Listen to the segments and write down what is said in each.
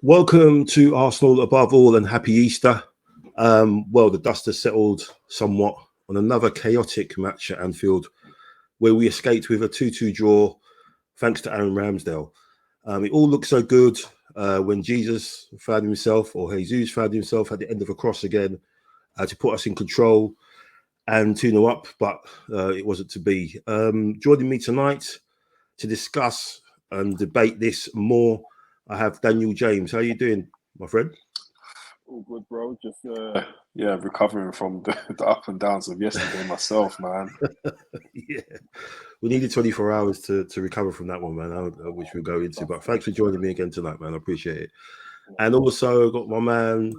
Welcome to Arsenal above all and happy Easter. Well, the dust has settled somewhat on another chaotic match at Anfield where we escaped with a 2-2 draw thanks to Aaron Ramsdale. It all looked so good when Jesus found himself, or Jesus found himself at the end of a cross again to put us in control and 2-0 up, but it wasn't to be. Joining me tonight to discuss and debate this more, I have Daniel James. How are you doing, my friend? All good, bro. Just recovering from the up and downs of yesterday myself, man. Yeah, we needed 24 hours to recover from that one, man, which we'll go into. But thanks for joining me again tonight, man. I appreciate it. And also got my man,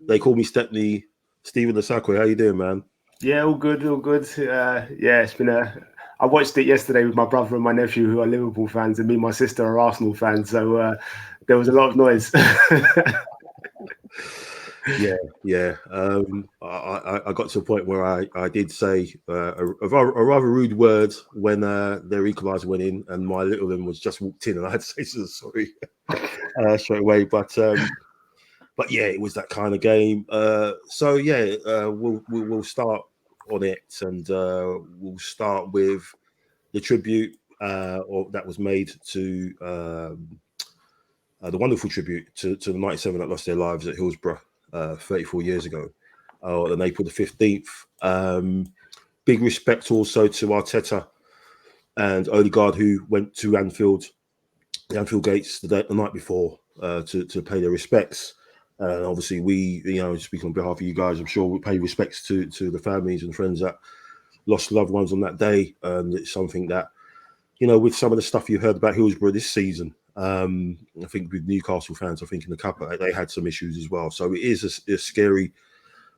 they call me Stepney, Stephen Osakwe. How you doing, man? Yeah, all good, all good. It's been I watched it yesterday with my brother and my nephew, who are Liverpool fans, and me and my sister are Arsenal fans. So there was a lot of noise. Yeah. I got to a point where I did say a rather rude word when their equaliser went in, and my little one was just walked in, and I had to say sorry straight away. But yeah, it was that kind of game. We'll start on it, and we'll start with the tribute that was made to the wonderful tribute to the 97 that lost their lives at Hillsborough 34 years ago, on April the 15th. Big respect also to Arteta and Odegaard, who went to Anfield, the Anfield gates the night before to pay their respects. And obviously, we, speaking on behalf of you guys, I'm sure we pay respects to the families and friends that lost loved ones on that day. And it's something that, with some of the stuff you heard about Hillsborough this season, I think with Newcastle fans, I think in the cup they had some issues as well. So it is a scary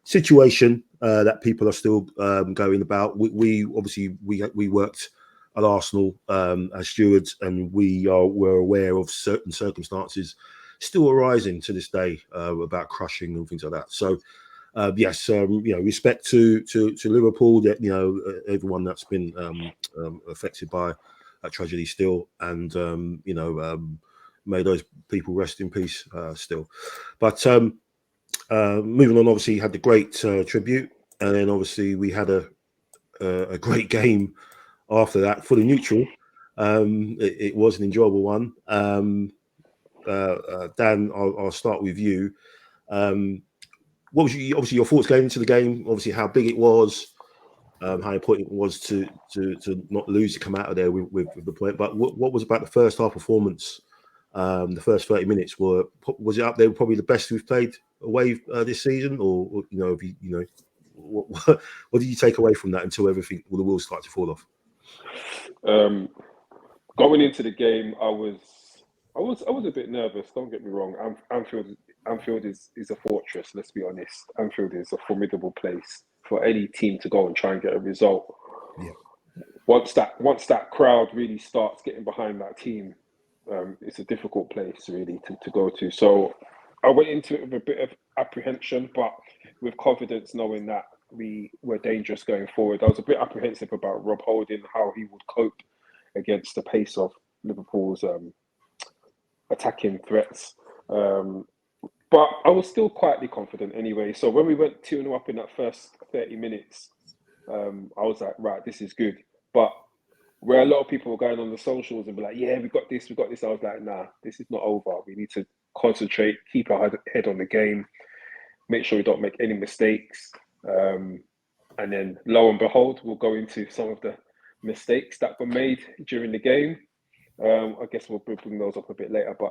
situation that people are still going about. We obviously worked at Arsenal as stewards, and were aware of certain circumstances still arising to this day about crushing and things like that. So yes, respect to Liverpool, that everyone that's been affected by that tragedy still, and may those people rest in peace still. But moving on, obviously had the great tribute, and then obviously we had a great game after that, fully neutral. It was an enjoyable one. Dan, I'll start with you. What was obviously your thoughts going into the game? Obviously, how big it was, how important it was to not lose, to come out of there with the point. But what was about the first half performance? The first 30 minutes was it up there probably the best we've played away this season, or what did you take away from that until all the wheels started to fall off? Going into the game, I was a bit nervous. Don't get me wrong. Anfield is a fortress. Let's be honest. Anfield is a formidable place for any team to go and try and get a result. Yeah. Once that crowd really starts getting behind that team, it's a difficult place really to go to. So I went into it with a bit of apprehension, but with confidence, knowing that we were dangerous going forward. I was a bit apprehensive about Rob Holding, how he would cope against the pace of Liverpool's attacking threats. But I was still quietly confident anyway. So when we went 2-0 up in that first 30 minutes, I was like, right, this is good. But where a lot of people were going on the socials and be like, yeah, we got this. I was like, nah, this is not over. We need to concentrate, keep our head on the game, make sure we don't make any mistakes. And then lo and behold, we'll go into some of the mistakes that were made during the game. I guess we'll bring those up a bit later. But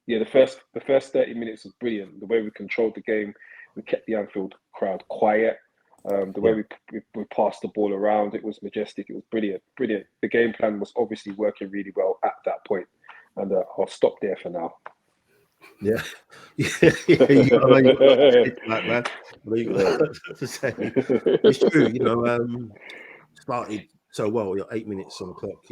the first 30 minutes was brilliant. The way we controlled the game, we kept the Anfield crowd quiet. The way we passed the ball around, it was majestic. It was brilliant. The game plan was obviously working really well at that point. And I'll stop there for now. Yeah. You got that, man. To say. It's true, started so well. 8 minutes on the clock.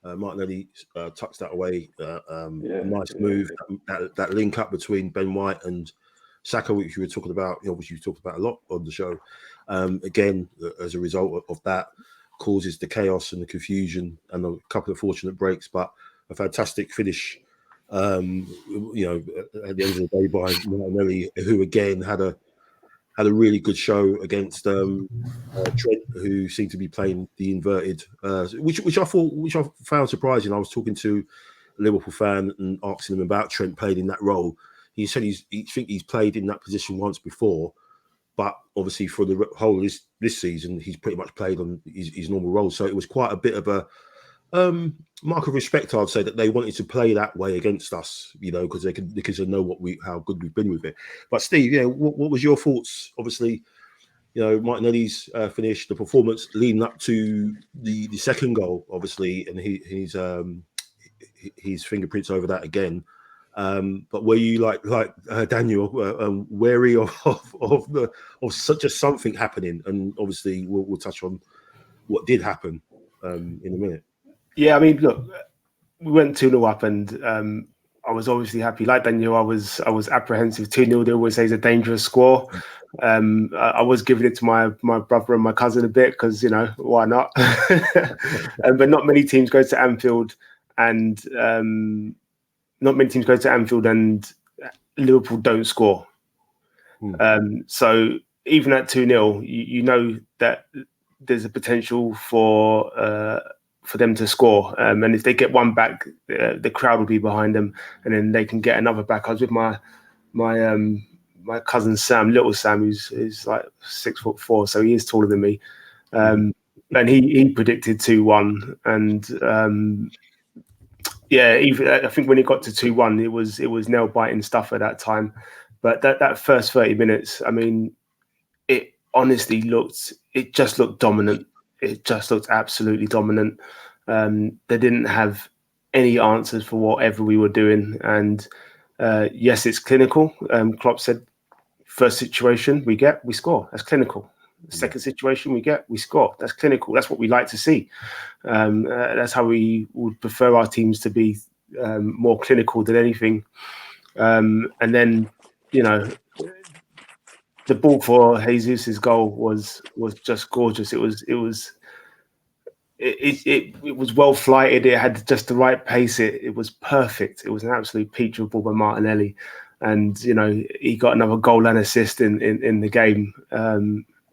Martinelli tucks that away. Nice move. That link up between Ben White and Xhaka, which you were talking about, which you talked about a lot on the show. Again, as a result of that, causes the chaos and the confusion and a couple of fortunate breaks, but a fantastic finish You know, at the end of the day, by Martinelli, who again had a really good show against Trent, who seemed to be playing the inverted, which I found surprising. I was talking to a Liverpool fan and asking him about Trent playing in that role. He said he's played in that position once before, but obviously for the whole this season, he's pretty much played on his normal role. So it was quite a bit of a mark of respect, I'd say, that they wanted to play that way against us, you know, because they know how good we've been with it. But Steve, yeah, what was your thoughts? Obviously, you know, Martinelli's finish, the performance leading up to the second goal, obviously, and his fingerprints over that again. But were you like Daniel, wary of such something happening? And obviously, we'll touch on what did happen in a minute. Yeah, I mean, look, we went 2-0 up, and I was obviously happy. Like Daniel, I was apprehensive. 2-0, they always say, is a dangerous score. I was giving it to my brother and my cousin a bit because, you know, why not? But not many teams go to Anfield, and Liverpool don't score. So even at 2-0, you know that there's a potential for them to score, and if they get one back, the crowd will be behind them, and then they can get another back. I was with my cousin Sam, little Sam, who's like 6'4", so he is taller than me, and he predicted 2-1, and even I think when it got to 2-1, it was nail biting stuff at that time. But that first 30 minutes, I mean, it honestly just looked dominant. It just looked absolutely dominant. They didn't have any answers for whatever we were doing. And yes, it's clinical. Klopp said, first situation we score. That's clinical. The second situation we score. That's clinical. That's what we like to see. That's how we would prefer our teams to be, more clinical than anything. And then, you know, the ball for Jesus' goal was just gorgeous. It was well flighted. It had just the right pace. It was perfect. It was an absolute peach of ball by Martinelli, and you know, he got another goal and assist in the game,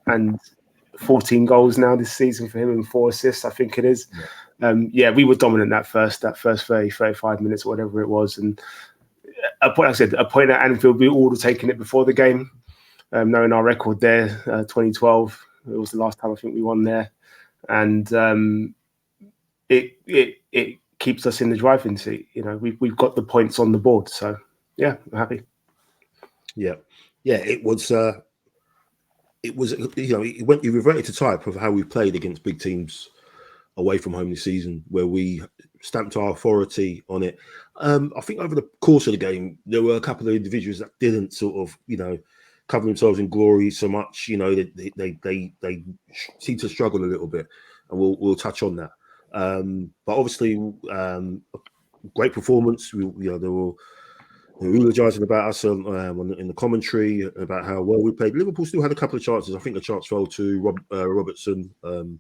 and 14 goals now this season for him and 4 assists, I think it is. We were dominant that first 30, 35 minutes, or whatever it was, and a point at Anfield, we all were taking it before the game. Knowing our record there, 2012, it was the last time I think we won there, and it keeps us in the driving seat. You know, we've got the points on the board, so yeah, I'm happy. Yeah, it was. You know, he reverted to type of how we've played against big teams away from home this season, where we stamped our authority on it. I think over the course of the game, there were a couple of individuals that didn't sort of, you know, cover themselves in glory so much. You know, they seem to struggle a little bit, and we'll touch on that. But obviously, great performance. They were eulogising about us in the commentary about how well we played. Liverpool still had a couple of chances. I think the chance fell to Robertson, who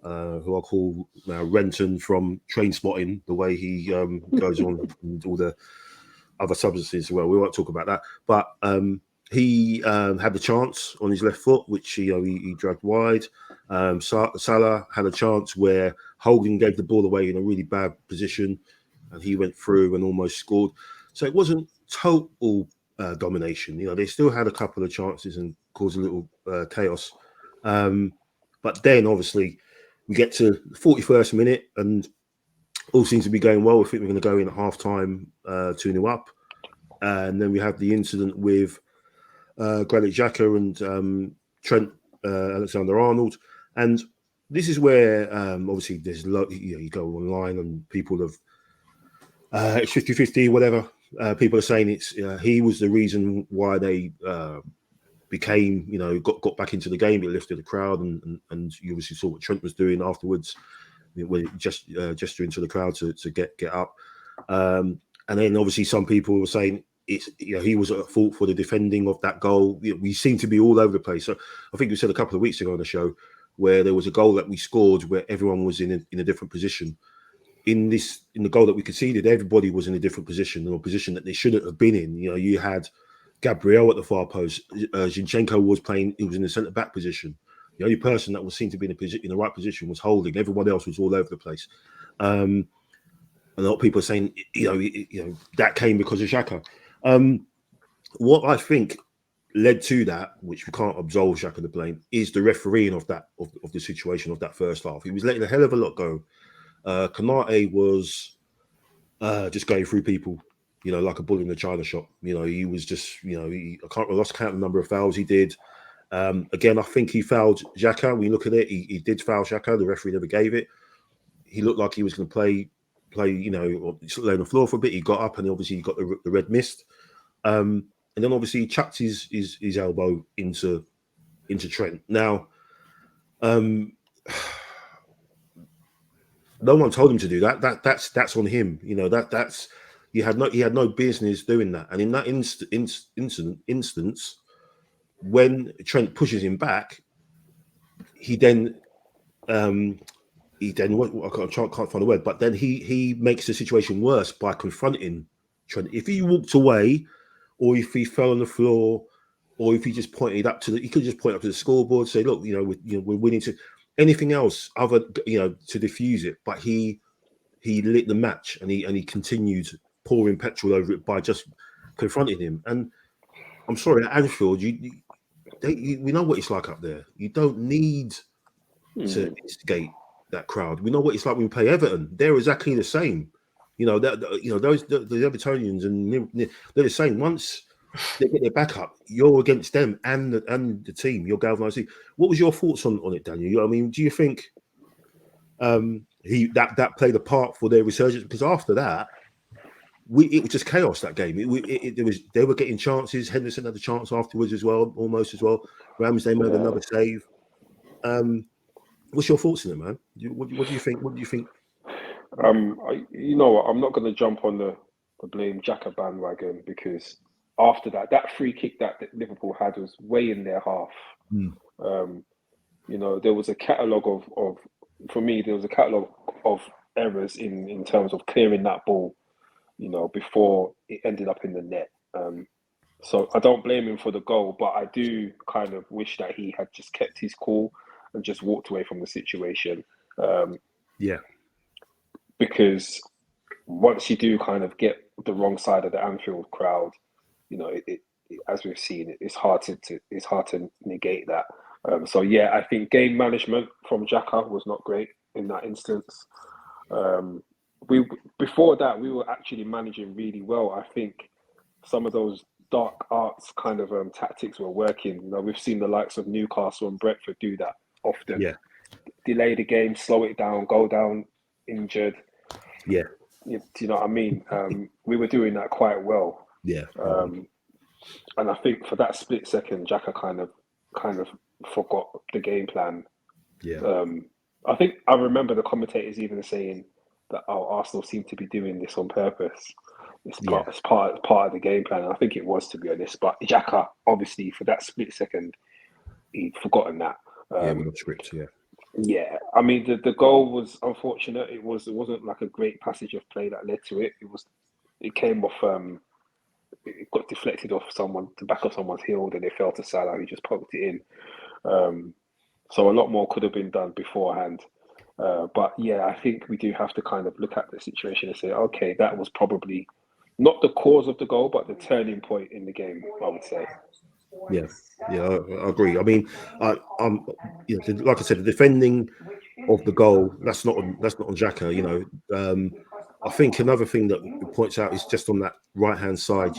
I call now Renton from Train Spotting, the way he goes on and all the other substances. Well, we won't talk about that, but he had the chance on his left foot, which he dragged wide. Salah had a chance where Hogan gave the ball away in a really bad position, and he went through and almost scored. So it wasn't total domination. You know, they still had a couple of chances and caused a little chaos. But then, obviously, we get to the 41st minute, and all seems to be going well. I think we're going to go in at half-time 2-0 up. And then we have the incident with Granit Xhaka and Trent Alexander-Arnold. And this is where, obviously, there's you go online and people have it's 50-50, whatever. People are saying it's he was the reason why they became, got back into the game. It lifted the crowd, and you obviously saw what Trent was doing afterwards, gesturing to the crowd to get up. And then obviously some people were saying it's he was at fault for the defending of that goal. We seem to be all over the place. So I think we said a couple of weeks ago on the show where there was a goal that we scored where everyone was in a different position. in the goal that we conceded, everybody was in a different position, or a position that they shouldn't have been in. You know, you had Gabriel at the far post. Zinchenko was playing; he was in the centre back position. The only person that was seen to be in the right position was Holding. Everyone else was all over the place. A lot of people are saying, that came because of Xhaka. What I think led to that, which we can't absolve Xhaka the blame, is the refereeing of the situation of that first half. He was letting a hell of a lot go. Konate was just going through people, like a bull in a china shop. He was just, I lost count the number of fouls he did. Again, I think he fouled Xhaka. When you look at it, he did foul Xhaka. The referee never gave it. He looked like he was going to play, or lay on the floor for a bit. He got up and obviously he got the red mist. And then obviously he chucked his elbow into Trent. Now, no one told him to do that. That's on him. That's he had no business doing that. And in that instance, when Trent pushes him back, he then I can't find a word, but then he makes the situation worse by confronting Trent. If he walked away, or if he fell on the floor, or if he just pointed up he could just point up to the scoreboard, say, look, we're winning, to anything else other, to diffuse it. But he lit the match, and he continued pouring petrol over it by just confronting him. And I'm sorry, at Anfield, we know what it's like up there. You don't need to instigate that crowd. We know what it's like when we play Everton. They're exactly the same. Those the Evertonians, and they're the same. Once they get their back up, you're against them and the team. You're galvanizing. What was your thoughts on it, Daniel? I mean, do you think that played a part for their resurgence? Because after that, it was just chaos, that game. They were getting chances. Henderson had a chance afterwards as well, almost as well. Ramsdale made another save. What's your thoughts on it, man? What do you think? What do you think? You know what? I'm not going to jump on the blame Xhaka bandwagon, because after that free kick that Liverpool had was way in their half. There was a catalogue of for me, there was a catalogue of errors in terms of clearing that ball, before it ended up in the net. So I don't blame him for the goal, but I do kind of wish that he had just kept his cool and just walked away from the situation. Because once you do kind of get the wrong side of the Anfield crowd, it as we've seen, it's hard to negate that. I think game management from Xhaka was not great in that instance. Before that, we were actually managing really well. I think some of those dark arts kind of tactics were working. We've seen the likes of Newcastle and Brentford do that often. Yeah. Delay the game, slow it down, go down injured. Yeah. Do you know what I mean? We were doing that quite well. Yeah. And I think for that split second, Xhaka kind of forgot the game plan. Yeah. I think I remember the commentators even saying that Arsenal seem to be doing this on purpose. It's part of the game plan. And I think it was, to be honest. But Xhaka, obviously, for that split second, he'd forgotten that. With the script, yeah. Yeah, I mean the goal was unfortunate. It wasn't like a great passage of play that led to it. It came off. It got deflected off the back of someone's heel, and it fell to Salah, who just poked it in. So a lot more could have been done beforehand. But yeah, I think we do have to kind of look at the situation and say, okay, that was probably not the cause of the goal, but the turning point in the game, I would say. Yeah, I agree. I mean, I'm like I said, the defending of the goal, that's not on Xhaka. I think another thing that it points out is just on that right hand side.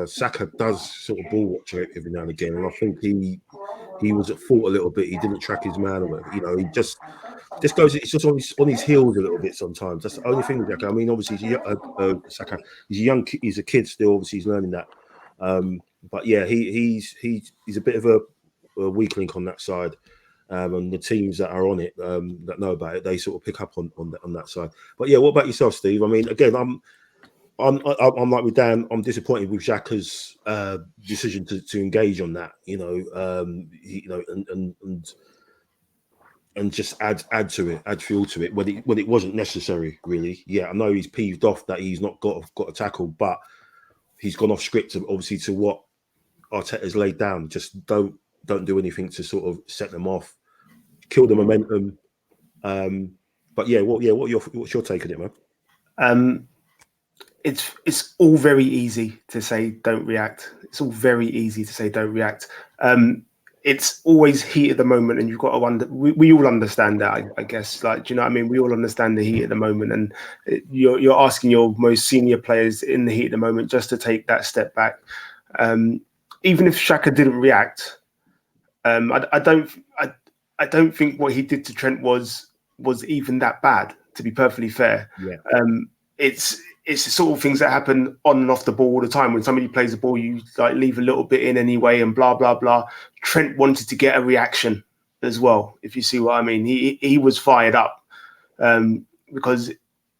Saka does sort of ball watch every now and again, and I think he was at fault a little bit. He didn't track his man, or whatever. He just goes. It's just on his heels a little bit sometimes. That's the only thing with Xhaka. I mean, obviously, Saka, he's a kid still. Obviously, he's learning that. But yeah, he's a bit of a weak link on that side, and the teams that are on it that know about it, they sort of pick up on that side. But yeah, what about yourself, Steve? I mean, again, I'm like with Dan. I'm disappointed with Xhaka's decision to engage on that. And just add to it, add fuel to it when it wasn't necessary, really. Yeah, I know he's peeved off that he's not got a tackle, but he's gone off script, obviously, to what Arteta's laid down. Just don't do anything to sort of set them off, kill the momentum. But what's your take on it, man? It's all very easy to say don't react. It's all very easy to say don't react. It's always heat at the moment, and you've got to we all understand that, I guess. Like, do you know what I mean? We all understand the heat at the moment, and you're asking your most senior players in the heat at the moment just to take that step back. Even if Xhaka didn't react, I don't think what he did to Trent was even that bad, to be perfectly fair. Yeah. It's the sort of things that happen on and off the ball all the time. When somebody plays the ball, you like leave a little bit in anyway, and blah blah blah. Trent wanted to get a reaction as well, if you see what I mean. He was fired up because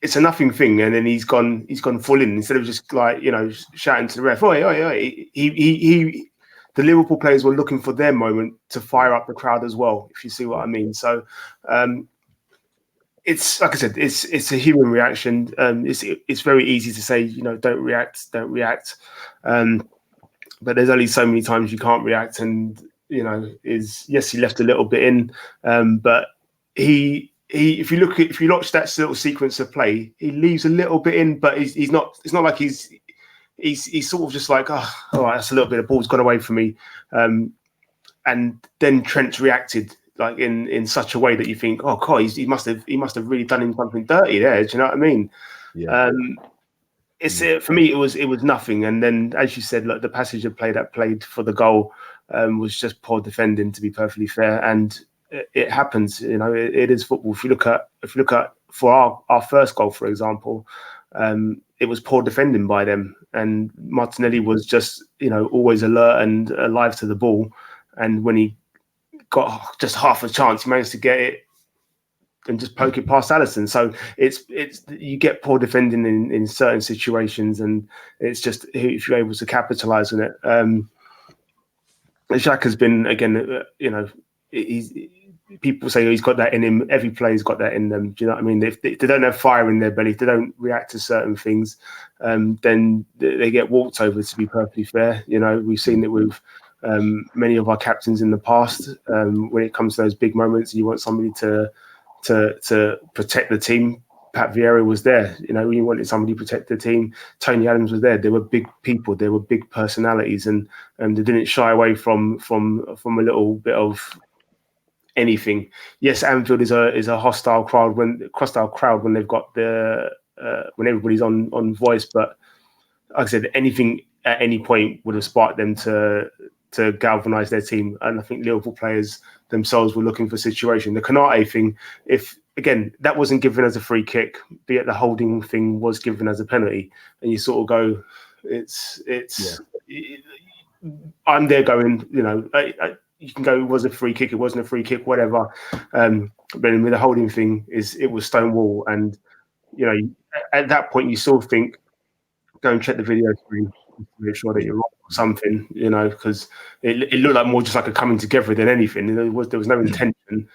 it's a nothing thing, and then he's gone full in instead of just like, you know, shouting to the ref. Oi, oi, oi. The Liverpool players were looking for their moment to fire up the crowd as well, if you see what I mean. So. It's like I said, it's a human reaction. It's very easy to say, you know, don't react. But there's only so many times you can't react, and you know, he left a little bit in, but if you watch that little sequence of play, he leaves a little bit in, but he's not. It's not like he's sort of just like, oh, all right, that's a little bit of ball's gone away from me, and then Trent's reacted like in such a way that you think, oh God, he must have really done him something dirty there. Do you know what I mean? Yeah. For me, it was nothing. And then, as you said, like the passage of play that played for the goal was just poor defending, to be perfectly fair. And it happens. You know, it is football. If you look at for our first goal, for example, it was poor defending by them, and Martinelli was just, you know, always alert and alive to the ball. And when he got just half a chance, he managed to get it and just poke it past Alisson. So it's you get poor defending in certain situations, and it's just if you're able to capitalise on it. Xhaka's been, again, you know, people say he's got that in him. Every player's got that in them. Do you know what I mean? If they don't have fire in their belly, if they don't react to certain things, then they get walked over, to be perfectly fair. You know, we've seen it with many of our captains in the past. When it comes to those big moments, you want somebody to protect the team. Pat Vieira was there. You know, you wanted somebody to protect the team. Tony Adams was there. They were big people. They were big personalities, and they didn't shy away from a little bit of anything. Yes, Anfield is a hostile crowd when they've got when everybody's on voice. But like I said, anything at any point would have sparked them to galvanise their team. And I think Liverpool players themselves were looking for a situation. The Konate thing, if again that wasn't given as a free kick, be it the holding thing was given as a penalty, and you sort of go, I'm there going, you know, you can go, it was a free kick, it wasn't a free kick, whatever. But with the holding thing, it was stonewall, and you know, at that point you still think, go and check the video screen to make sure that you're wrong or something, you know, because it looked like more just like a coming together than anything. There was no intention,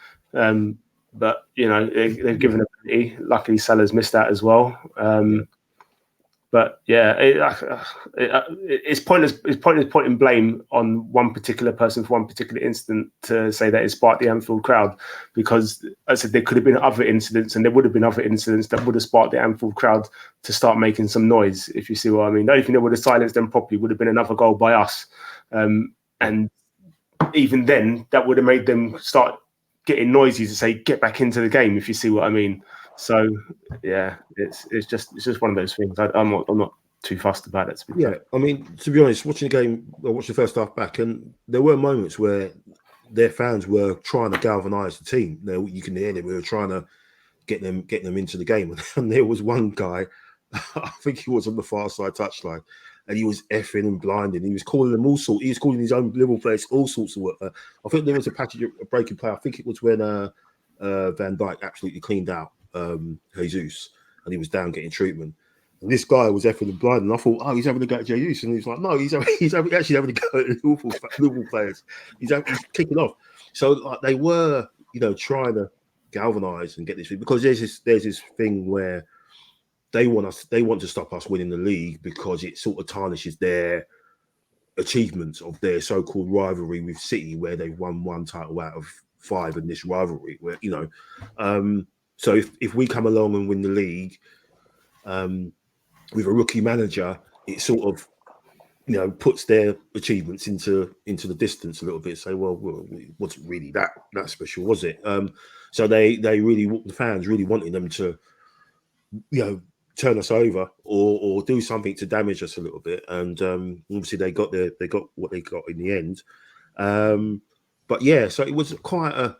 but you know, they've given a penalty. Luckily, Salah's missed that as well. But yeah, it's pointless. It's pointless putting blame on one particular person for one particular incident to say that it sparked the Anfield crowd, because as I said, there could have been other incidents, and there would have been other incidents that would have sparked the Anfield crowd to start making some noise, if you see what I mean. The only thing that would have silenced them properly would have been another goal by us, and even then, that would have made them start getting noisy to say, "Get back into the game," if you see what I mean. So yeah, it's just one of those things. I'm not too fussed about it. Yeah, I mean, to be honest, watching the game, I watched the first half back, and there were moments where their fans were trying to galvanise the team. You can hear them. We were trying to get them into the game, and there was one guy, I think he was on the far side touchline, and he was effing and blinding. He was calling them all sorts. He was calling his own Liverpool players all sorts of work. I think there was a breaking play. I think it was when Van Dijk absolutely cleaned out Jesus, and he was down getting treatment. And this guy was effing and blind, and I thought, oh, he's having a go at Jesus, and he's like, no, he's actually having a go at Liverpool players. He's kicking off. So like, they were, trying to galvanise and get this, because there's this thing where they want to stop us winning the league because it sort of tarnishes their achievements of their so-called rivalry with City, where they've won one title out of 5 in this rivalry. Where so if we come along and win the league with a rookie manager, it sort of puts their achievements into the distance a little bit. Say, well, it wasn't really that special, was it? So they really, the fans really wanted them to turn us over or do something to damage us a little bit, and obviously they got what they got in the end. But yeah, so it was quite a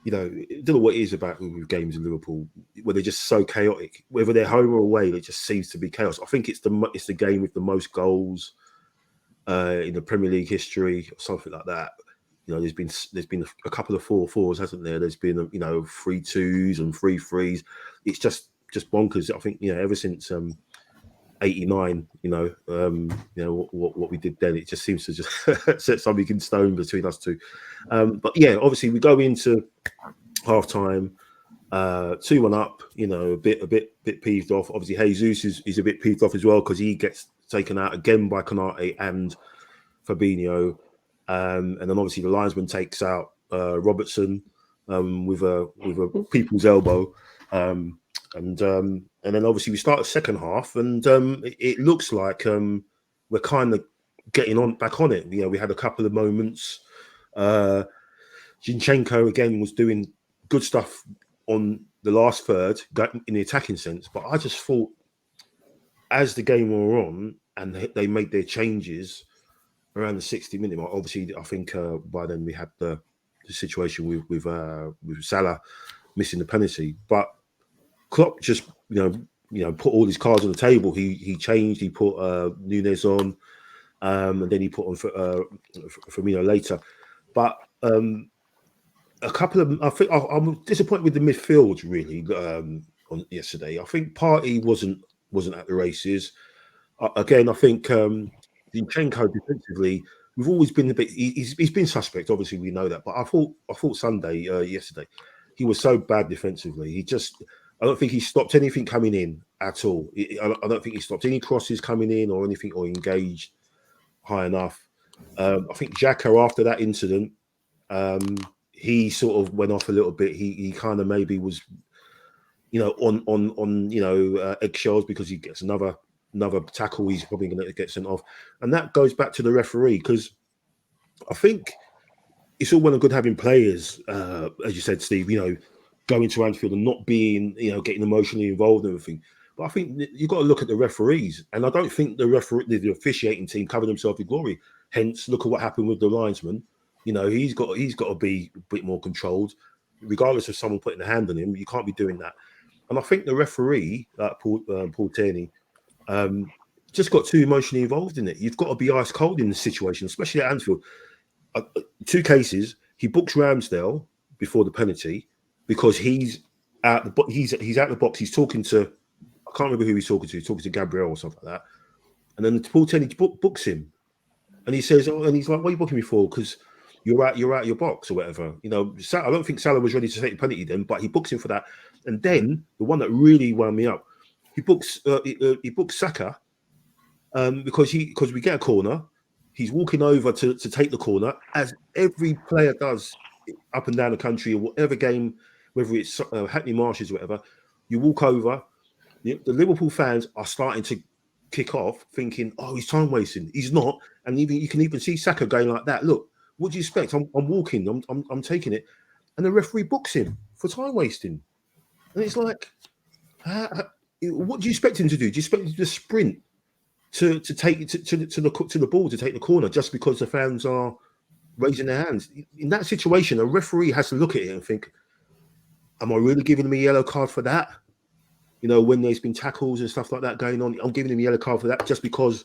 I don't know what it is about with games in Liverpool where they're just so chaotic. Whether they're home or away, it just seems to be chaos. I think it's the game with the most goals in the Premier League history, or something like that. There's been a couple of 4-4s, hasn't there? There's been 3-2s and 3-3s. It's just bonkers. I think ever since 89, what we did then, it just seems to just set something in stone between us two. But yeah, obviously we go into half time 2-1 up, a bit peeved off. Obviously Jesus is a bit peeved off as well because he gets taken out again by Konate and Fabinho, and then obviously the linesman takes out Robertson with a people's elbow. And then obviously we start the second half, and it looks like we're kind of getting back on it. We had a couple of moments. Zinchenko again was doing good stuff on the last third in the attacking sense, but I just thought as the game wore on and they made their changes around the 60-minute mark. Obviously, I think by then we had the situation with Salah missing the penalty, but Klopp just put all his cards on the table. He changed. He put Núñez on, and then he put on Firmino later. But a couple of, I think I'm disappointed with the midfield really on yesterday. I think Partey wasn't at the races. Again, I think Zinchenko defensively, we've always been a bit. He's been suspect. Obviously, we know that. But I thought Sunday yesterday, he was so bad defensively. I don't think he stopped anything coming in at all. I don't think he stopped any crosses coming in or anything, or engaged high enough. I think Xhaka, after that incident, he sort of went off a little bit. He kind of maybe was, on eggshells because he gets another tackle. He's probably going to get sent off, and that goes back to the referee, because I think it's all well and good having players, as you said, Steve. Going to Anfield and not being, getting emotionally involved and everything. But I think you've got to look at the referees, and I don't think the officiating team covered themselves with glory. Hence, look at what happened with the linesman. He's got to be a bit more controlled, regardless of someone putting a hand on him. You can't be doing that. And I think the referee, Paul Tierney, just got too emotionally involved in it. You've got to be ice cold in this situation, especially at Anfield. 2 cases, he books Ramsdale before the penalty, because he's out the box. He's talking to, I can't remember who he's talking to. He's talking to Gabriel or something like that. And then Paul Tierney books him, and he says, "Oh," and he's like, "What are you booking me for? Because you're out your box or whatever." I don't think Salah was ready to take the penalty then, but he books him for that. And then the one that really wound me up, he books Saka because we get a corner. He's walking over to take the corner, as every player does up and down the country or whatever game. Whether it's Hackney Marshes or whatever, you walk over. The Liverpool fans are starting to kick off, thinking, "Oh, he's time wasting." He's not, and you can even see Saka going like that. Look, what do you expect? I'm walking. I'm taking it, and the referee books him for time wasting. And it's like, what do you expect him to do? Do you expect him to sprint to take to the ball to take the corner just because the fans are raising their hands? In that situation, a referee has to look at it and think, am I really giving him a yellow card for that? When there's been tackles and stuff like that going on, I'm giving him a yellow card for that just because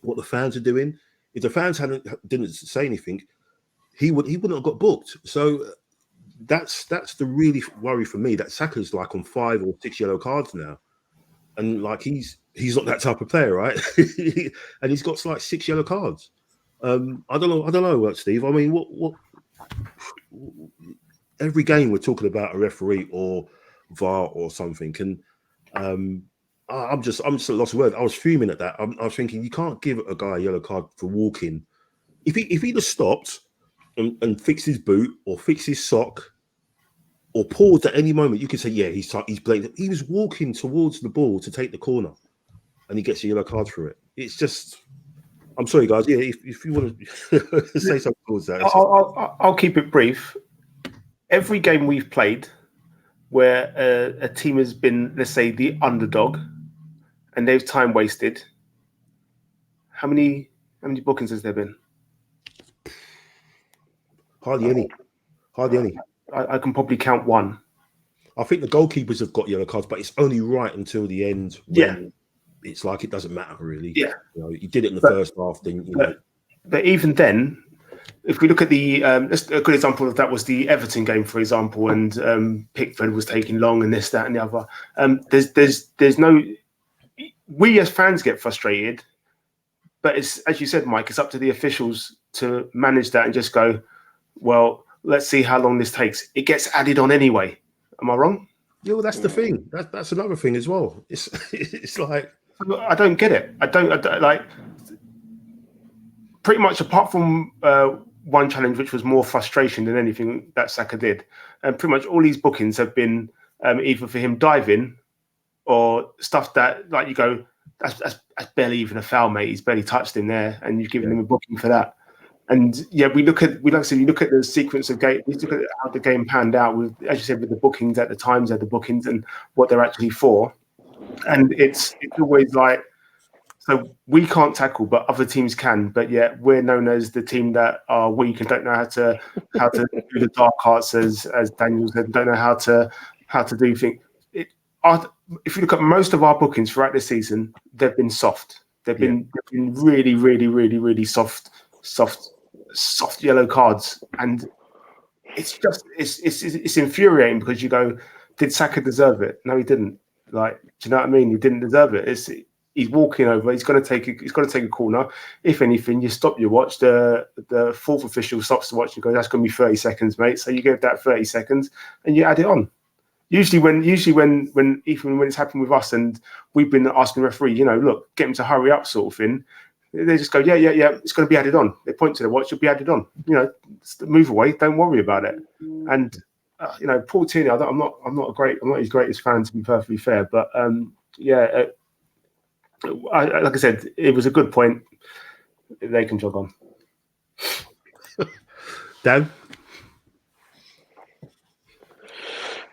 what the fans are doing. If the fans didn't say anything, he wouldn't have got booked. So that's the really worry for me, that Saka's like on 5 or 6 yellow cards now, and like he's not that type of player, right? And he's got like 6 yellow cards. I don't know, Steve. I mean, what every game we're talking about a referee or VAR or something, and I'm just at loss of words. I was fuming at that. I was thinking you can't give a guy a yellow card for walking. If he'd have stopped and fixed his boot or fixed his sock or paused at any moment, you could say, yeah, he's blatant. He was walking towards the ball to take the corner, and he gets a yellow card for it. It's just, I'm sorry, guys. Yeah, if you want to say something towards that, I'll keep it brief. Every game we've played where a team has been, let's say, the underdog, and they've time wasted. How many bookings has there been? Hardly any. I can probably count one. I think the goalkeepers have got yellow cards, but it's only right until the end. When it's like it doesn't matter really. Yeah, you did it in the first half, then you know. But even then, if we look at the a good example of that was the Everton game, for example, and Pickford was taking long and this, that, and the other. There's no. We as fans get frustrated, but it's, as you said, Mike, it's up to the officials to manage that and just go, well, let's see how long this takes. It gets added on anyway. Am I wrong? Yeah, well, that's the thing. That's another thing as well. It's like I don't get it. I don't like. Pretty much, apart from one challenge, which was more frustration than anything that Xhaka did, and pretty much all these bookings have been either for him diving or stuff that, like, you go, that's barely even a foul, mate. He's barely touched him there, and you've given him a booking for that. And yeah, we look at the sequence of game. We look at how the game panned out with, as you said, with the bookings at the times of the bookings and what they're actually for. And it's always like, so we can't tackle, but other teams can. But yet we're known as the team that are weak and don't know how to do the dark arts, as Daniel said, don't know how to do things. If you look at most of our bookings throughout this season, they've been soft. They've been really, really, really, really soft yellow cards, and it's just it's infuriating because you go, did Xhaka deserve it? No, he didn't. Like, do you know what I mean? He didn't deserve it. He's walking over. He's going to take a corner. If anything, you stop your watch. The fourth official stops the watch and goes, "That's going to be 30 seconds, mate." So you give that 30 seconds and you add it on. Usually when even when it's happened with us and we've been asking the referee, look, get him to hurry up, sort of thing. They just go, yeah, it's going to be added on. They point to the watch, it'll be added on. Move away, don't worry about it. And Paul Tierney, I'm not his greatest fan, to be perfectly fair, but like I said, it was a good point. They can jog on. Dan?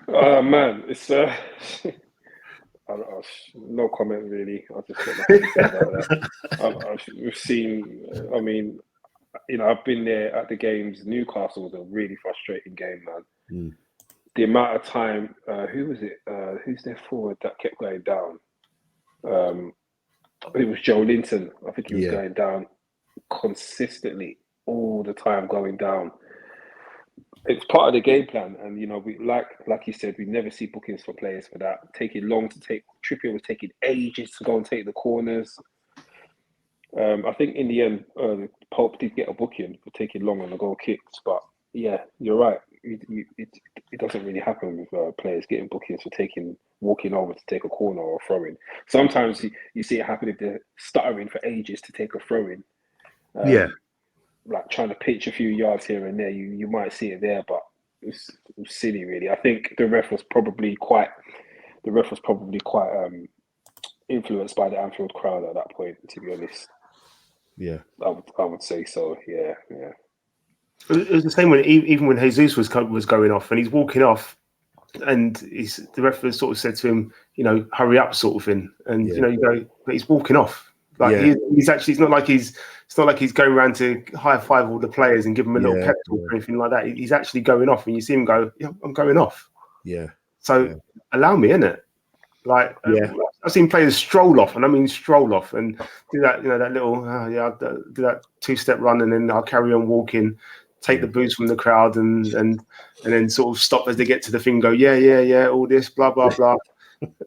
Man, it's no comment really. I just got nothing to say about that. We've seen. I mean, I've been there at the games. Newcastle was a really frustrating game, man. The amount of time. Who was it? Who's their forward that kept going down? It was Joe Linton. I think he was going down consistently all the time, going down. It's part of the game plan, and we like you said, we never see bookings for players for that. Taking long to take. Trippier was taking ages to go and take the corners. I think in the end, Pope did get a booking for taking long on the goal kicks, but yeah, you're right. It doesn't really happen with players getting bookings for walking over to take a corner or a throw in. Sometimes you see it happen if they're stuttering for ages to take a throw in. Like trying to pitch a few yards here and there, you might see it there, but it was silly, really. I think the ref was probably quite influenced by the Anfield crowd at that point, to be honest. Yeah, I would say so. Yeah. It was the same even when Jesus was going off and he's walking off, and the referee sort of said to him, hurry up, sort of thing, and you go, but he's walking off. Like he's actually, it's not like he's going around to high five all the players and give them a little pep talk or anything like that. He's actually going off, and you see him go, "Yeah, I'm going off." Yeah. So allow me, innit? Like, I've seen players stroll off, and I mean stroll off, and do that, that little, I'll do that 2-step run, and then I'll carry on walking, take the boost from the crowd, and then sort of stop as they get to the thing, go, all this, blah blah blah,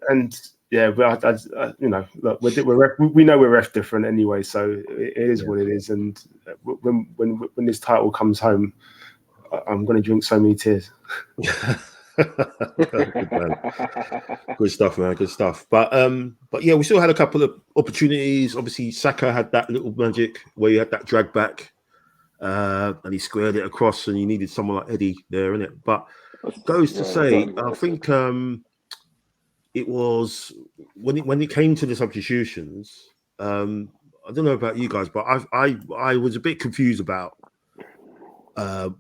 and. Yeah, but look, we know we're ref different anyway, so it is what it is. And when this title comes home, I'm going to drink so many tears. Good, man. Good stuff, man. Good stuff. But yeah, we still had a couple of opportunities. Obviously, Saka had that little magic where he had that drag back, and he squared it across, and you needed someone like Eddie there, innit? But goes to say, I think it was when it came to the substitutions. I don't know about you guys, but I was a bit confused about. I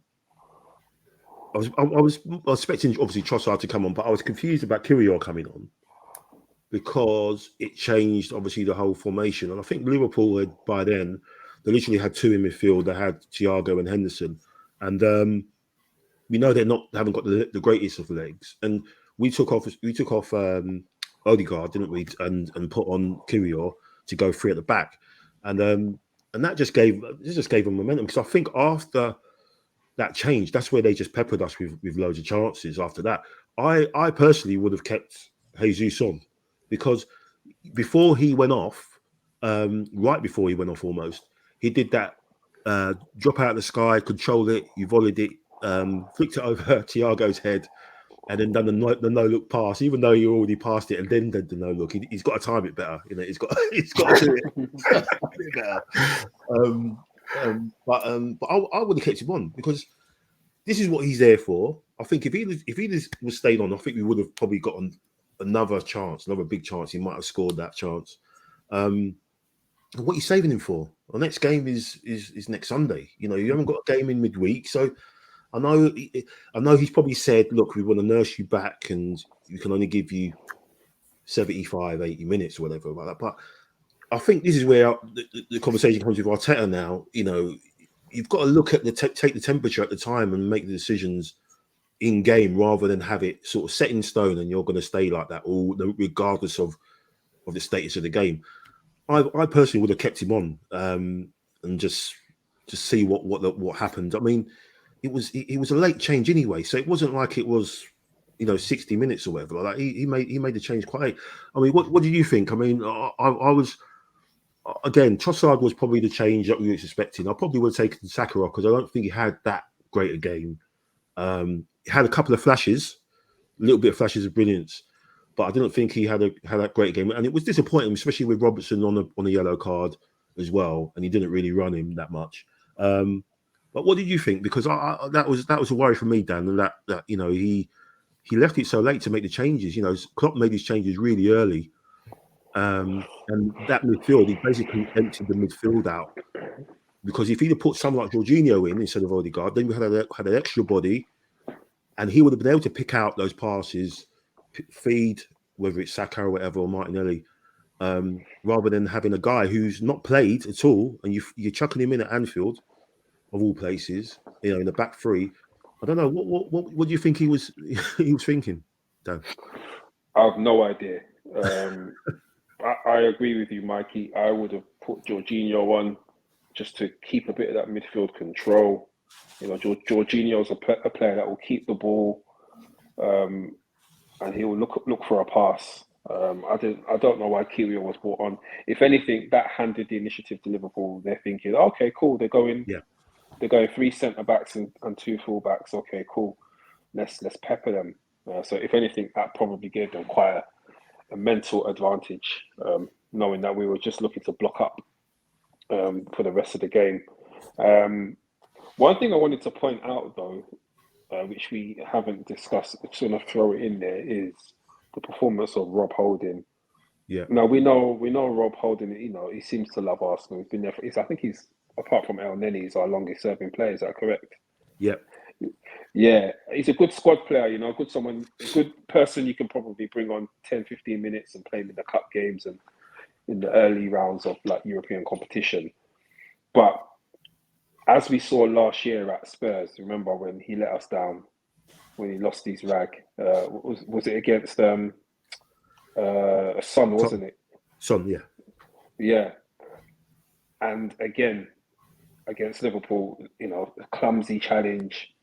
was expecting obviously Trossard to come on, but I was confused about Kyrgios coming on because it changed obviously the whole formation. And I think Liverpool had by then they literally had two in midfield. They had Thiago and Henderson, and we know they haven't got the greatest of legs. And we took off Odegaard, didn't we? And put on Kyrgios to go free at the back, and that just gave them momentum because I think after that changed, that's where they just peppered us with loads of chances after that. I personally would have kept Jesus on because before he went off, right before he went off almost, he did that drop out of the sky, control it, you volleyed it, flicked it over Thiago's head, and then done the no-look pass, even though you already passed it and then did the no-look. He's got to time it better. You know, he's got to do it better. But I would have kept him on because this is what he's there for. I think if he was stayed on, I think we would have probably gotten another big chance. He might have scored that chance. What are you saving him for? Our next game is next Sunday. You know, you haven't got a game in midweek, so I know he's probably said, look, we want to nurse you back, and we can only give you 75, 80 minutes or whatever like that. But I think this is where the conversation comes with Arteta now. You know, you've got to look at take the temperature at the time and make the decisions in game rather than have it sort of set in stone and you're going to stay like that regardless of the status of the game. I personally would have kept him on and just see what happened. I mean, it was a late change anyway, so it wasn't like it was 60 minutes or whatever. Like he made the change quite late. I mean, what do you think? I mean, I was. Again, Trossard was probably the change that we were expecting. I probably would have taken Saka off because I don't think he had that great a game. He had a couple of flashes, a little bit of flashes of brilliance, but I didn't think he had that great game. And it was disappointing, especially with Robertson on a yellow card as well, and he didn't really run him that much. But what did you think? Because that was a worry for me, Dan, and that he left it so late to make the changes. You know, Klopp made his changes really early. And that midfield, he basically emptied the midfield out because if he'd have put someone like Jorginho in instead of Odegaard, then we had an extra body, and he would have been able to pick out those passes, feed whether it's Saka or whatever or Martinelli, rather than having a guy who's not played at all and you're chucking him in at Anfield, of all places, in the back three. I don't know what do you think he was thinking, Dan? I have no idea. I agree with you, Mikey. I would have put Jorginho on just to keep a bit of that midfield control. Jorginho's a player that will keep the ball, and he will look for a pass. I don't know why Kyrgios was brought on. If anything, that handed the initiative to Liverpool. They're thinking, okay, cool. They're going 3 centre backs and 2 full backs. Okay, cool. Let's pepper them. So if anything, that probably gave them quite a mental advantage, knowing that we were just looking to block up for the rest of the game. One thing I wanted to point out, though, which we haven't discussed, just going to throw it in there, is the performance of Rob Holding. Yeah. Now we know Rob Holding. He seems to love Arsenal. He's been there. I think he's, apart from El Neni, he's our longest-serving player. Is that correct? Yeah. Yeah, he's a good squad player, a good person you can probably bring on 10, 15 minutes and play him in the cup games and in the early rounds of like European competition. But as we saw last year at Spurs, remember when he let us down, when he lost his rag, was it against Son, wasn't it? Son, yeah. Yeah. And again, against Liverpool, a clumsy challenge.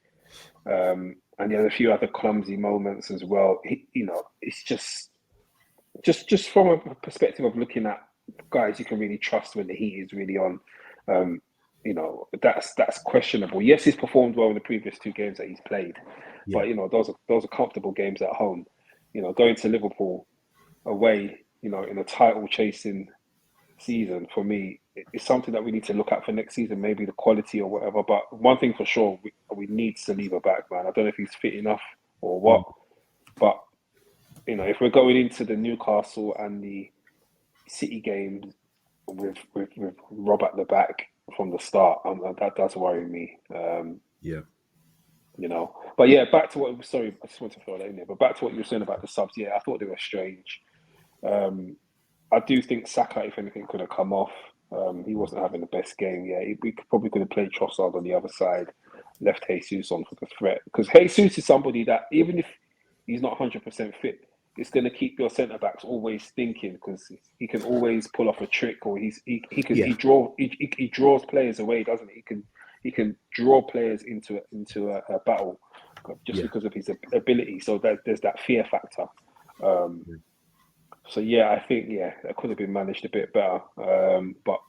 And he had a few other clumsy moments as well. It's just from a perspective of looking at guys you can really trust when the heat is really on. you know, that's questionable. Yes, he's performed well in the previous 2 games that he's played, but you know, those are comfortable games at home. You know, going to Liverpool away, you know, in a title chasing season, for me, it's something that we need to look at for next season. Maybe the quality or whatever. But one thing for sure, we need Saliba back, man. I don't know if he's fit enough or what, but you know, if we're going into the Newcastle and the City games with Rob at the back from the start, that does worry me. You know, but yeah, back to what. Sorry, I just want to throw that in there. But back to what you were saying about the subs. Yeah, I thought they were strange. I do think Xhaka, if anything, could have come off. He wasn't having the best game. Yeah, we probably could have played Trossard on the other side, left Jesus on for the threat. Because Jesus is somebody that, even if he's not 100% fit, it's going to keep your centre backs always thinking, because he can always pull off a trick, or he draws players away, doesn't he? He can draw players into a battle just because of his ability. So there's that fear factor. So yeah, I think that could have been managed a bit better. But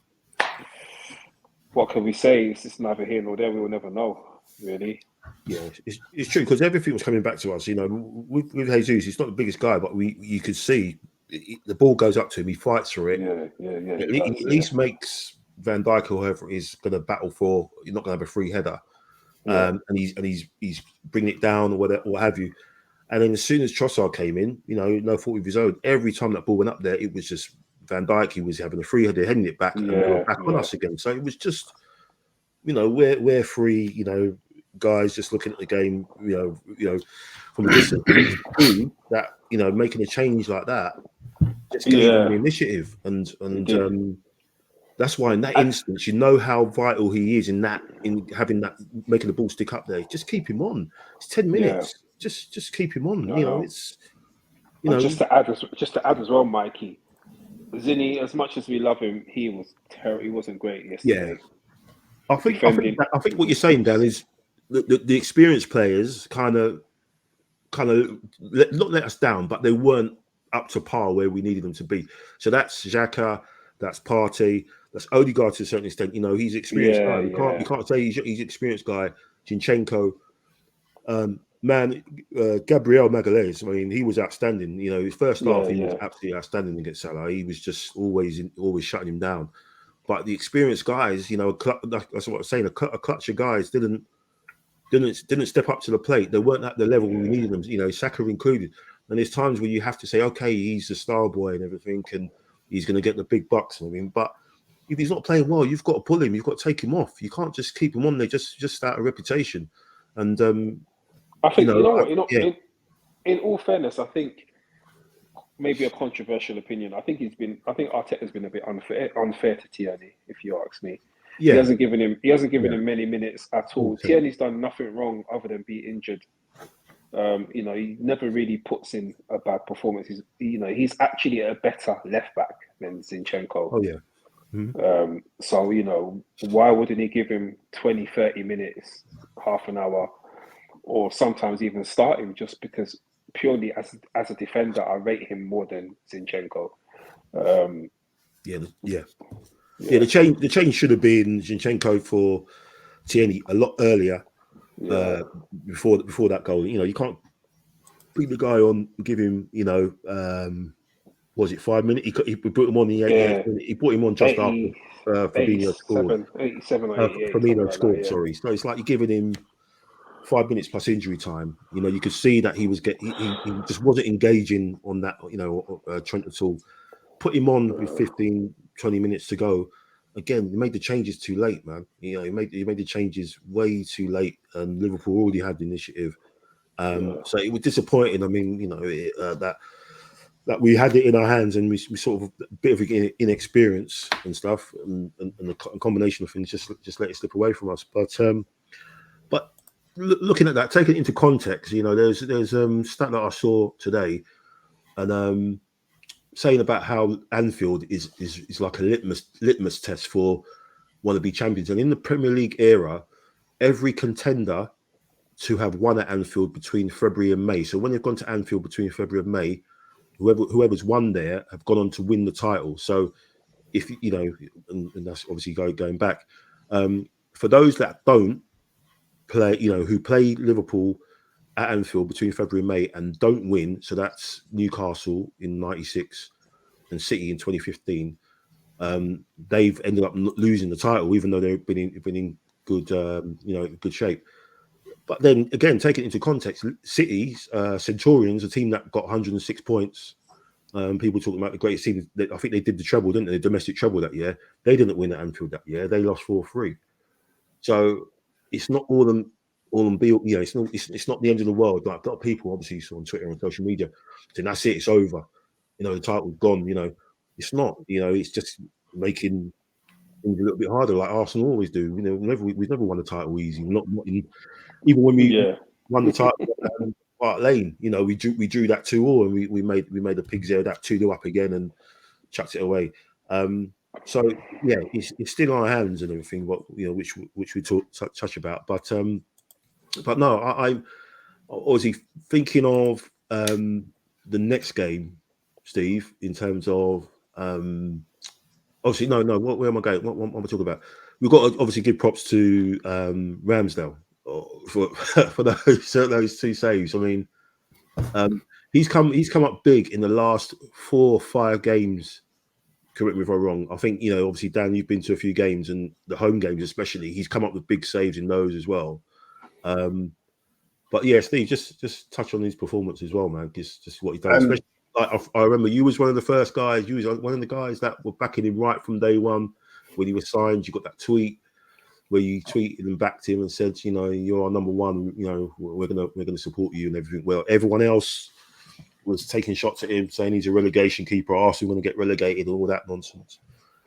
what can we say? It's just neither here nor there. We will never know, really. Yeah, it's true, because everything was coming back to us. You know, with Jesus, he's not the biggest guy, but you could see the ball goes up to him, he fights for it. He at least makes Van Dijk or whoever is going to battle for. You're not going to have a free header, and he's bringing it down or whatever, what have you. And then as soon as Trossard came in, you know, no fault of his own. Every time that ball went up there, it was just Van Dijk. He was having a free header, heading it back, and they were back on us again. So it was just, you know, we're free, you know, guys just looking at the game, you know, from a distance. That, you know, making a change like that just gave him the initiative, and that's why in that instance, you know how vital he is in having that, making the ball stick up there. Just keep him on. It's 10 minutes. Just keep him on. You know, it's, you know. Just to add as well, Mikey, Zinni, as much as we love him, he was terrible. He wasn't great yesterday. Yeah, I think what you're saying, Dan, is the experienced players kind of not let us down, but they weren't up to par where we needed them to be. So that's Xhaka, that's Partey, that's Odegaard to a certain extent. You know, he's an experienced guy. You can't say he's an experienced guy. Zinchenko, Gabriel Magalhaes, I mean, he was outstanding. You know, his first half, he was absolutely outstanding against Salah. He was just always shutting him down. But the experienced guys, you know, that's what I'm saying. A clutch of guys didn't step up to the plate. They weren't at the level we needed them. You know, Saka included. And there's times where you have to say, okay, he's the star boy and everything, and he's going to get the big bucks. I mean, but if he's not playing well, you've got to pull him. You've got to take him off. You can't just keep him on there just out of reputation. And I think, you know what, in all fairness, I think maybe a controversial opinion. I think Arteta's been a bit unfair to Tierney, if you ask me. Yeah. He hasn't given him many minutes at all. Okay. Tierney's done nothing wrong other than be injured. You know, he never really puts in a bad performance. He's actually a better left back than Zinchenko. Oh yeah. Mm-hmm. So, you know, why wouldn't he give him 20, 30 minutes, half an hour, or sometimes even start him, just because purely as a defender, I rate him more than Zinchenko. The change should have been Zinchenko for Tierney a lot earlier, before that goal. You know, you can't bring the guy on, give him, you know, was it 5 minutes? He put him on the 88th minute. He put him on just after Fabinho scored. 87 or 88. Firmino scored, sorry. So it's like you're giving him 5 minutes plus injury time. You know, you could see that he was he just wasn't engaging on that, you know, Trent at all. Put him on with 15, 20 minutes to go. Again, he made the changes too late, man. You know, he made the changes way too late, and Liverpool already had the initiative. So it was disappointing. I mean, you know, that we had it in our hands, and we sort of a bit of inexperience and stuff, and a combination of things just let it slip away from us. But looking at that, taking it into context, you know, there's stat that I saw today, and saying about how Anfield is like a litmus test for wannabe champions, and in the Premier League era, every contender to have won at Anfield between February and May. So when they've gone to Anfield between February and May, whoever's won there have gone on to win the title. So if you know, and that's obviously going back. For those that don't play, who play Liverpool at Anfield between February and May and don't win, so that's Newcastle in '96 and City in 2015. They've ended up losing the title, even though they've been in good, good shape. But then again, take it into context. City's Centurions, a team that got 106 points. People talking about the greatest team. I think they did the treble, didn't they? The domestic treble that year. They didn't win at Anfield that year. They lost 4-3. So it's not all them be. It's not the end of the world. Like a lot of people, obviously, on Twitter and social media, saying that's it. It's over. The title's gone. It's not. It's just making things a little bit harder, like Arsenal always do. We've never won a title easy. Even when we won the title at Park Lane, we drew that 2-2, and we made a pig's ear of that 2-2 up again and chucked it away. So yeah, it's still on our hands and everything, but which we touch about. But no, I'm obviously thinking of the next game, Steve, in terms of obviously no. Where am I going? What am I talking about? We've got to obviously give props to Ramsdale for those two saves. I mean, he's come up big in the last 4 or 5 games. Correct me if I'm wrong. I think obviously Dan, you've been to a few games, and the home games especially. He's come up with big saves in those as well. But yeah, Steve, just touch on his performance as well, man. Just what he's done. Especially, like, I remember you was one of the first guys. You was one of the guys that were backing him right from day one when he was signed. You got that tweet where you tweeted and backed him and said, you're our number one. We're gonna support you and everything. Well, everyone else was taking shots at him, saying he's a relegation keeper. Arsenal going to get relegated and all that nonsense.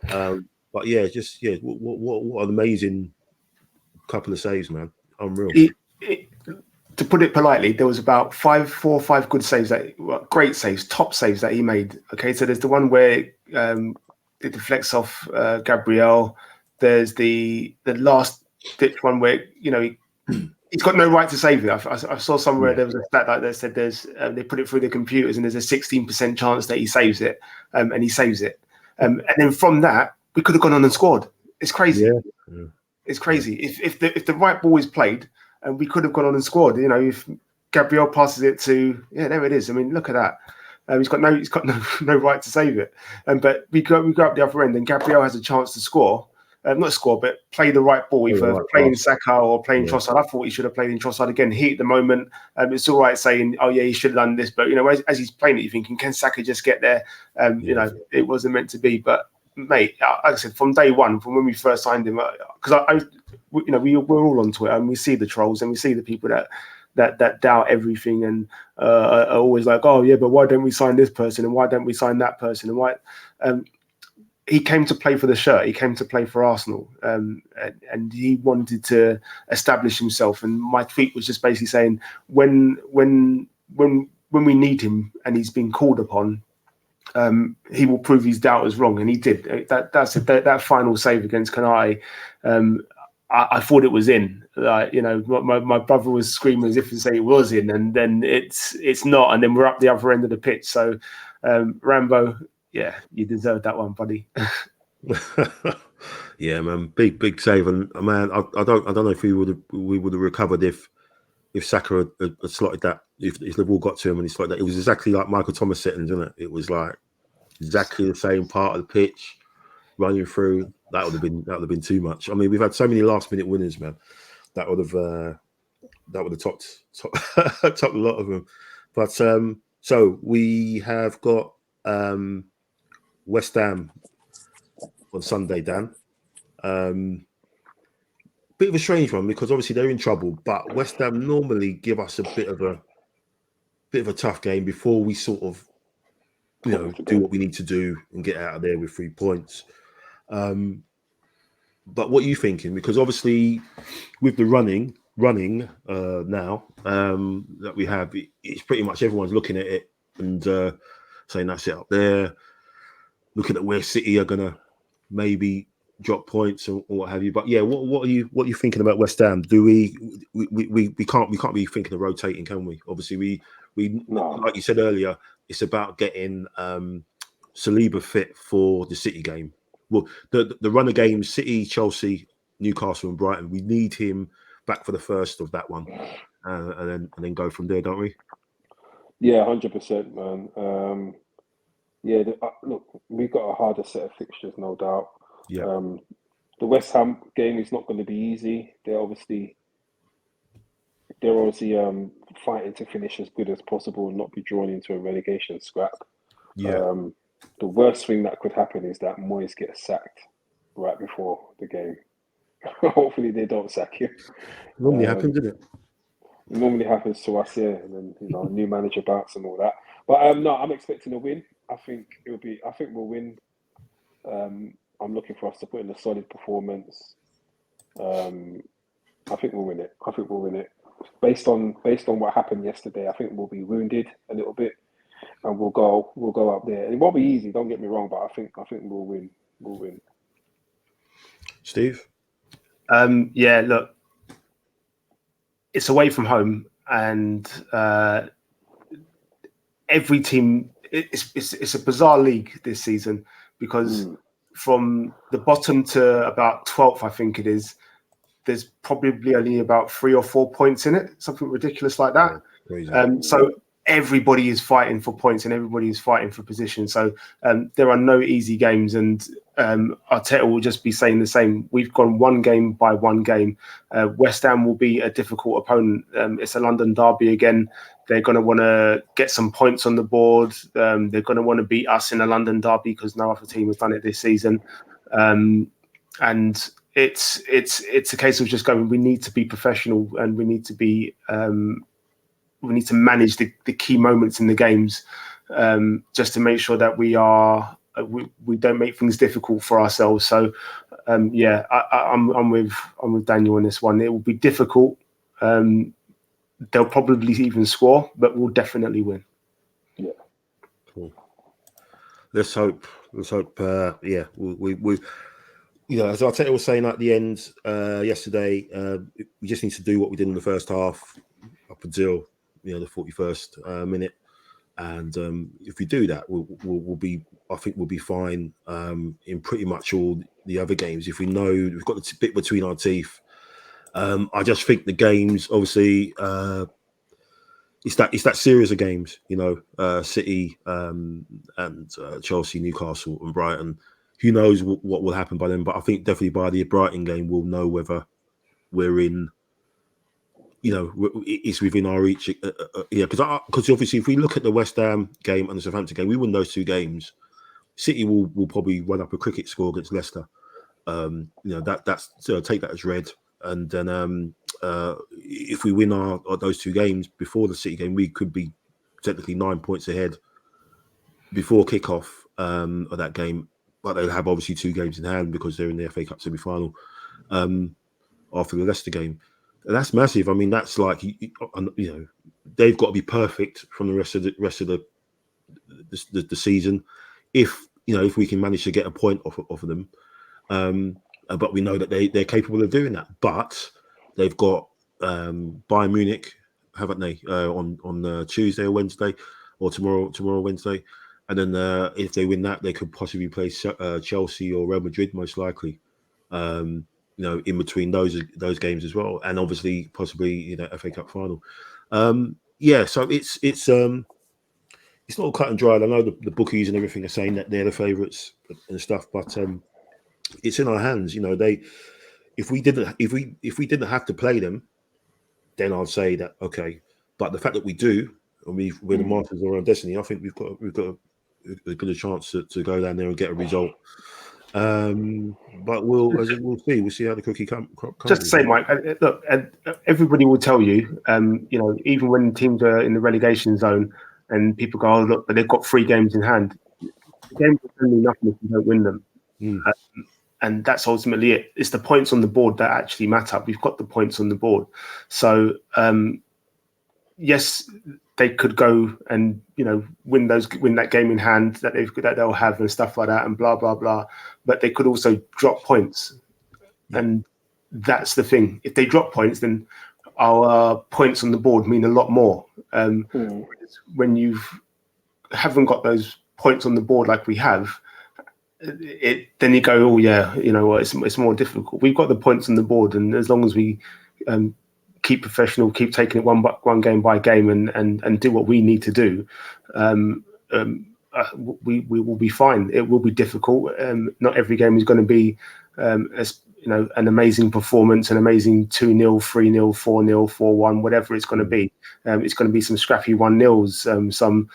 But yeah, what an amazing couple of saves, man. Unreal. To put it politely, there was about 4 or 5 good saves, great saves, top saves that he made. Okay, so there's the one where it deflects off Gabriel. There's the last ditch one where he's got no right to save it. I saw somewhere there was a stat that said they put it through the computers and there's a 16% chance that he saves it, and he saves it. And then from that, we could have gone on and scored. It's crazy. Yeah. It's crazy. If the right ball is played, and we could have gone on and scored. If Gabriel passes it to, there it is. I mean, look at that. He's got no right to save it. But we go up the other end, and Gabriel has a chance to score. Not score, but play the right ball, either playing Xhaka or playing Trossard. I thought he should have played in Trossard again. He, at the moment, it's all right saying, oh yeah, he should have done this. But as he's playing it, you're thinking, can Xhaka just get there? It wasn't meant to be. But mate, like I said, from day one, from when we first signed him, because we're all on Twitter and we see the trolls and we see the people that doubt everything and are always like, oh yeah, but why don't we sign this person and why don't we sign that person and why? He came to play for the shirt. He came to play for Arsenal, and he wanted to establish himself. And my tweet was just basically saying, when we need him and he's been called upon, he will prove his doubters wrong, and he did. That final save against Kanai, I thought it was in. My brother was screaming as if to say it was in, and then it's not, and then we're up the other end of the pitch. So, Rambo, yeah, you deserved that one, buddy. Yeah, man, big save, and man, I don't know if we would have recovered if Saka had slotted that, if the ball got to him and he slotted that. It was exactly like Michael Thomas settings, isn't it? It was like exactly the same part of the pitch running through. That would have been too much. I mean, we've had so many last minute winners, man. That would have topped a lot of them. But so we have got West Ham on Sunday, Dan. Bit of a strange one because obviously they're in trouble, but West Ham normally give us a bit of a tough game before we sort of do what we need to do and get out of there with 3 points. But what are you thinking? Because obviously with the running now that we have, it's pretty much everyone's looking at it and saying that's it up there. Looking at where City are gonna maybe drop points or what have you. But yeah, what are you thinking about West Ham? Do we can't be thinking of rotating, can we? Obviously we like you said earlier, it's about getting Saliba fit for the City game. Well, the runner games, City, Chelsea, Newcastle and Brighton. We need him back for the first of that one, and then go from there, don't we? Yeah, 100%, man. Look, we've got a harder set of fixtures, no doubt. Yeah. The West Ham game is not going to be easy. They're obviously fighting to finish as good as possible and not be drawn into a relegation scrap. Yeah. The worst thing that could happen is that Moyes gets sacked right before the game. Hopefully they don't sack him. Normally happens, doesn't it? It normally happens to us here, and then new manager bounce and all that. But no, I'm expecting a win. I think we'll win. I'm looking for us to put in a solid performance. I think we'll win it. Based on what happened yesterday, I think we'll be wounded a little bit, and we'll go up there. And it won't be easy. Don't get me wrong, but I think we'll win. We'll win. Steve? Yeah, look, it's away from home, and every team. It's a bizarre league this season because from the bottom to about 12th, I think it is, there's probably only about 3 or 4 points in it, something ridiculous like that. So everybody is fighting for points and everybody is fighting for position. So there are no easy games, and Arteta will just be saying the same. We've gone one game by one game. West Ham will be a difficult opponent. It's a London derby again. They're going to want to get some points on the board. They're going to want to beat us in a London derby because no other team has done it this season. And it's a case of just going. We need to be professional, and we need to be. We need to manage the key moments in the games, just to make sure that we don't make things difficult for ourselves. So, I'm with Daniel on this one. It will be difficult. They'll probably even score, but we'll definitely win. Yeah. Cool. Let's hope. We as Arteta was saying at the end yesterday, we just need to do what we did in the first half up until the 41st minute, and if we do that, we'll be. I think we'll be fine in pretty much all the other games. If we know we've got the bit between our teeth. I just think the games, obviously, it's that series of games, City and Chelsea, Newcastle, and Brighton. Who knows what will happen by then? But I think definitely by the Brighton game, we'll know whether we're in. It's within our reach. Because obviously, if we look at the West Ham game and the Southampton game, we win those two games. City will probably run up a cricket score against Leicester. That's take that as read. And then if we win those two games before the City game, we could be technically 9 points ahead before kickoff of that game. But they'll have obviously 2 games in hand because they're in the FA Cup semi-final after the Leicester game. And that's massive. I mean, that's like they've got to be perfect from the rest of the season. If we can manage to get a point off of them. But we know that they're capable of doing that. But they've got Bayern Munich, haven't they, on Tuesday or Wednesday, or tomorrow Wednesday, and then if they win that, they could possibly play Chelsea or Real Madrid, most likely. In between those games as well, and obviously possibly FA Cup final. So it's not cut and dried. I know the bookies and everything are saying that they're the favourites and stuff, but it's in our hands. If we didn't have to play them, then I'd say that okay. But the fact that we do, and we're the masters of our own destiny, I think we've got a good chance to go down there and get a result. But we'll see. We'll see how the cookie comes. Just to say, Mike, look, everybody will tell you, even when teams are in the relegation zone and people go, "Oh, look, but they've got 3 games in hand." The games are only nothing if you don't win them. And that's ultimately it. It's the points on the board that actually matter. We've got the points on the board. So, yes, they could go and win that game in hand that they'll have and stuff like that and blah blah blah. But they could also drop points, and that's the thing. If they drop points, then our points on the board mean a lot more. When you haven't got those points on the board like we have, then you go, oh yeah, you know what, it's more difficult. We've got the points on the board, and as long as we keep professional, keep taking it one game by game, and do what we need to do, we will be fine. It will be difficult. Not every game is going to be an amazing performance, an amazing 2-0, 3-0, 4-0, 4-1, whatever it's going to be. It's going to be some scrappy 1-0s, some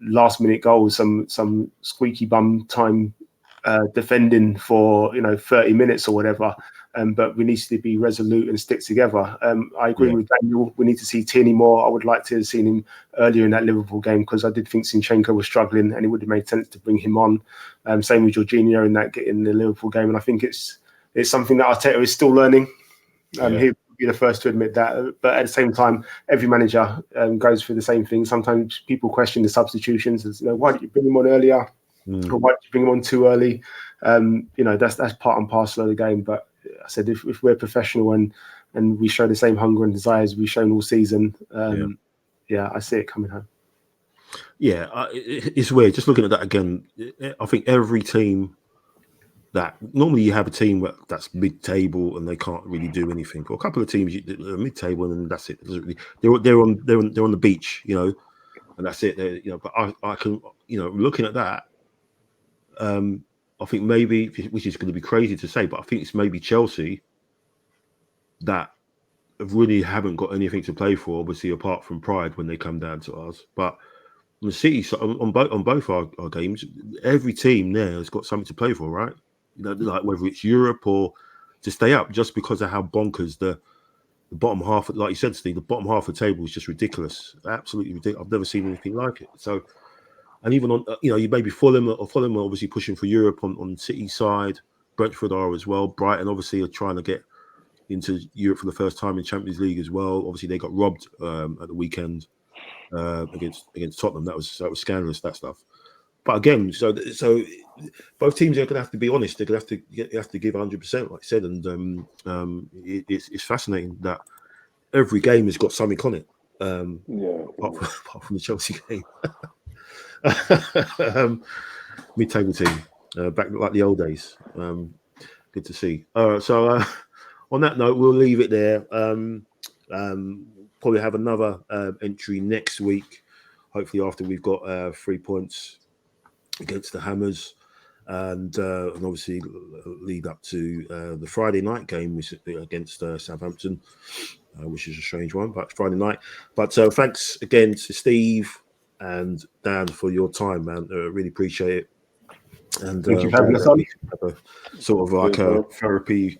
last minute goals, some squeaky bum time defending for 30 minutes or whatever. But we need to be resolute and stick together. I agree with Daniel. We need to see Tierney more. I would like to have seen him earlier in that Liverpool game, because I did think Zinchenko was struggling, and it would have made sense to bring him on. Same with Jorginho in the Liverpool game, and I think it's something that Arteta is still learning. He would be the first to admit that. But at the same time, every manager goes through the same thing. Sometimes people question the substitutions. As, why did you bring him on earlier? Or why did you bring him on too early? That's part and parcel of the game. But I said, if we're professional and we show the same hunger and desire as we've shown all season, I see it coming home. Yeah, it's weird. Just looking at that again, I think every team that normally you have a team that's mid-table and they can't really do anything, or a couple of teams are mid-table and that's it. They're on the beach, and that's it. But I can, looking at that, I think maybe, which is going to be crazy to say, but I think it's maybe Chelsea that really haven't got anything to play for, obviously, apart from pride when they come down to us. But on the City, on both our games, every team there has got something to play for, right? Like whether it's Europe or to stay up, just because of how bonkers the bottom half, like you said, Steve, the bottom half of the table is just ridiculous, absolutely ridiculous. I've never seen anything like it. So, and even on, you maybe Fulham are obviously pushing for Europe on City side. Brentford are as well. Brighton obviously are trying to get into Europe for the first time in Champions League as well. Obviously they got robbed at the weekend against Tottenham. That was scandalous, that stuff. But again, so both teams are going to have to be honest. They're going to have to give 100%, like I said, and it's fascinating that every game has got something on it. Apart from the Chelsea game, mid-table team, back like the old days. Good to see. So on that note, we'll leave it there. Probably have another entry next week. Hopefully, after we've got 3 points against the Hammers, and obviously lead up to the Friday night game against Southampton, which is a strange one, but Friday night. But thanks again to Steve and Dan for your time, man. Really appreciate it. And thank you for having us on. Have a sort of like a therapy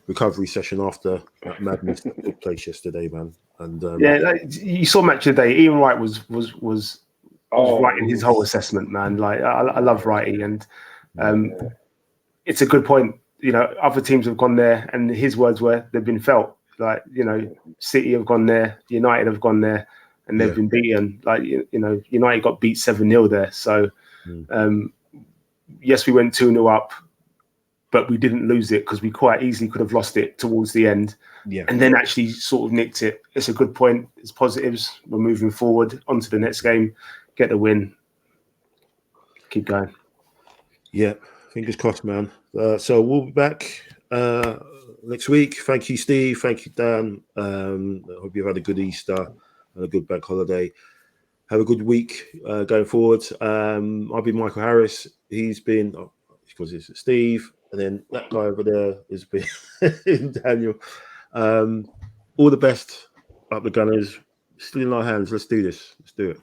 recovery session after that madness that took place yesterday, man. And you saw Match of the Day. Ian Wright was right in his whole assessment, man. Like I love Wrighty, and it's a good point. Other teams have gone there, and his words were they've been felt. Like City have gone there, United have gone there, and they've been beaten. Like United got beat 7-0 there. So yes, we went 2-0 up, but we didn't lose it because we quite easily could have lost it towards the end. Yeah, and then actually sort of nicked it. It's a good point. It's positives. We're moving forward onto the next game. Get the win. Keep going. Yeah, fingers crossed, man. So we'll be back next week. Thank you, Steve. Thank you, Dan. I hope you've had a good Easter and a good bank holiday. Have a good week going forward. I've been Michael Harris. He's been, because it's Steve. And then that guy over there has been Daniel. All the best up the Gunners. Still in our hands. Let's do this. Let's do it.